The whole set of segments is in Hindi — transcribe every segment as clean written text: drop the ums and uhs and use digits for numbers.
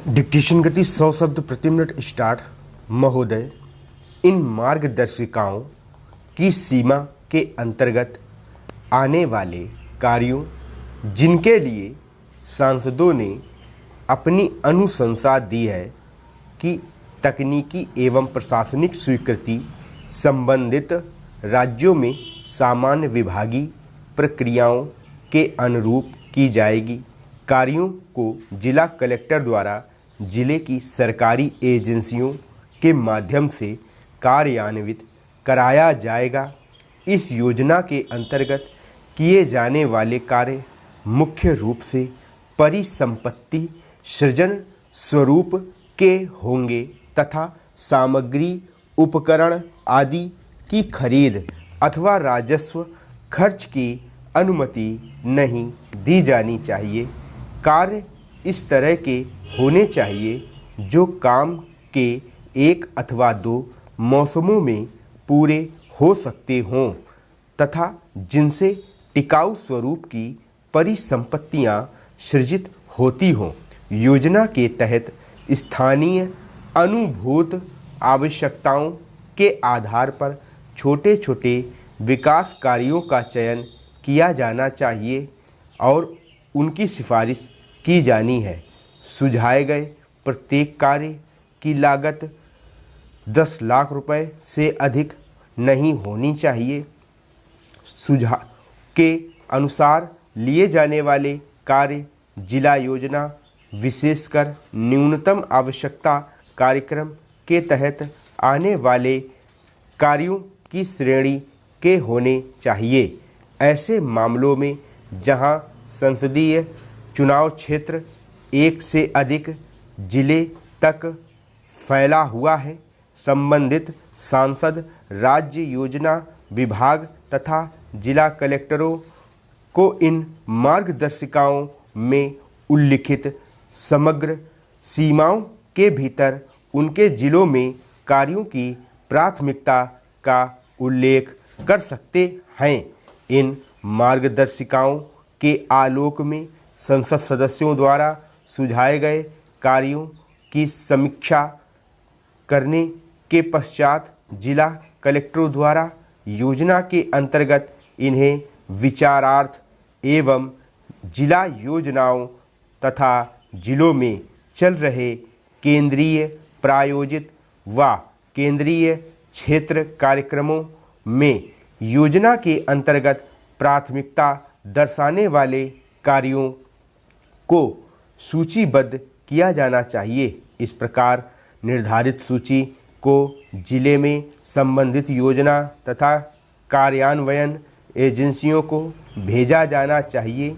डिक्टेशन गति 100 शब्द प्रति मिनट स्टार्ट। महोदय, इन मार्गदर्शिकाओं की सीमा के अंतर्गत आने वाले कार्यों जिनके लिए सांसदों ने अपनी अनुशंसा दी है कि तकनीकी एवं प्रशासनिक स्वीकृति संबंधित राज्यों में सामान्य विभागीय प्रक्रियाओं के अनुरूप की जाएगी। कार्यों को जिला कलेक्टर द्वारा जिले की सरकारी एजेंसियों के माध्यम से कार्यान्वित कराया जाएगा। इस योजना के अंतर्गत किए जाने वाले कार्य मुख्य रूप से परिसंपत्ति सृजन स्वरूप के होंगे तथा सामग्री उपकरण आदि की खरीद अथवा राजस्व खर्च की अनुमति नहीं दी जानी चाहिए। कार्य इस तरह के होने चाहिए जो काम के एक अथवा 2 मौसमों में पूरे हो सकते हों तथा जिनसे टिकाऊ स्वरूप की परिसंपत्तियां सृजित होती हों। योजना के तहत स्थानीय अनुभूत आवश्यकताओं के आधार पर छोटे छोटे विकास कार्यों का चयन किया जाना चाहिए और उनकी सिफारिश की जानी है। सुझाए गए प्रत्येक कार्य की लागत 10 लाख रुपए से अधिक नहीं होनी चाहिए। सुझाव के अनुसार लिए जाने वाले कार्य जिला योजना विशेषकर न्यूनतम आवश्यकता कार्यक्रम के तहत आने वाले कार्यों की श्रेणी के होने चाहिए। ऐसे मामलों में जहां संसदीय चुनाव क्षेत्र एक से अधिक जिले तक फैला हुआ है, संबंधित सांसद राज्य योजना विभाग तथा जिला कलेक्टरों को इन मार्गदर्शिकाओं में उल्लिखित समग्र सीमाओं के भीतर उनके जिलों में कार्यों की प्राथमिकता का उल्लेख कर सकते हैं। इन मार्गदर्शिकाओं के आलोक में संसद सदस्यों द्वारा सुझाए गए कार्यों की समीक्षा करने के पश्चात जिला कलेक्टरों द्वारा योजना के अंतर्गत इन्हें विचारार्थ एवं जिला योजनाओं तथा जिलों में चल रहे केंद्रीय प्रायोजित व केंद्रीय क्षेत्र कार्यक्रमों में योजना के अंतर्गत प्राथमिकता दर्शाने वाले कार्यों को सूचीबद्ध किया जाना चाहिए। इस प्रकार निर्धारित सूची को जिले में संबंधित योजना तथा कार्यान्वयन एजेंसियों को भेजा जाना चाहिए,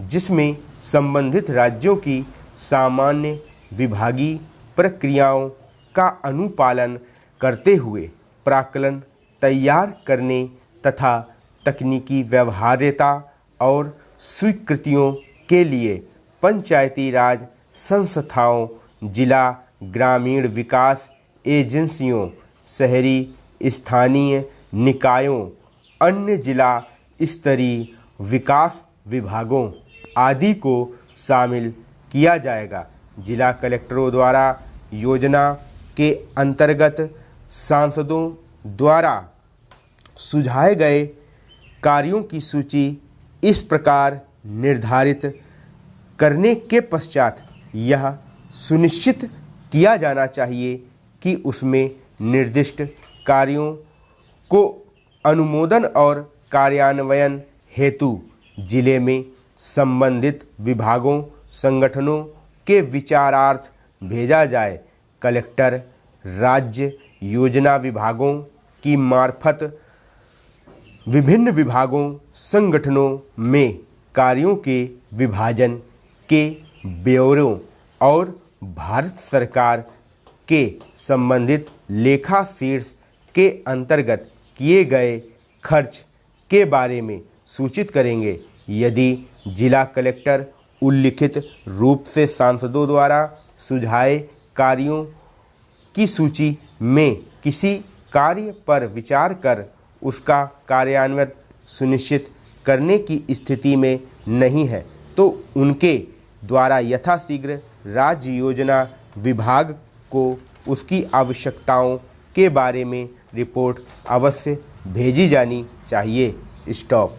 जिसमें संबंधित राज्यों की सामान्य विभागीय प्रक्रियाओं का अनुपालन करते हुए प्राक्कलन तैयार करने तथा तकनीकी व्यवहार्यता और स्वीकृतियों के लिए पंचायती राज संस्थाओं, जिला ग्रामीण विकास एजेंसियों, शहरी स्थानीय निकायों, अन्य जिला स्तरीय विकास विभागों आदि को शामिल किया जाएगा। जिला कलेक्टरों द्वारा योजना के अंतर्गत सांसदों द्वारा सुझाए गए कार्यों की सूची इस प्रकार निर्धारित करने के पश्चात यह सुनिश्चित किया जाना चाहिए कि उसमें निर्दिष्ट कार्यों को अनुमोदन और कार्यान्वयन हेतु जिले में संबंधित विभागों संगठनों के विचारार्थ भेजा जाए। कलेक्टर राज्य योजना विभागों की मार्फत विभिन्न विभागों संगठनों में कार्यों के विभाजन के ब्यौरों और भारत सरकार के संबंधित लेखा शीर्ष के अंतर्गत किए गए खर्च के बारे में सूचित करेंगे। यदि जिला कलेक्टर उल्लिखित रूप से सांसदों द्वारा सुझाए कार्यों की सूची में किसी कार्य पर विचार कर उसका कार्यान्वयन सुनिश्चित करने की स्थिति में नहीं है तो उनके द्वारा यथाशीघ्र राज्य योजना विभाग को उसकी आवश्यकताओं के बारे में रिपोर्ट अवश्य भेजी जानी चाहिए। स्टॉप।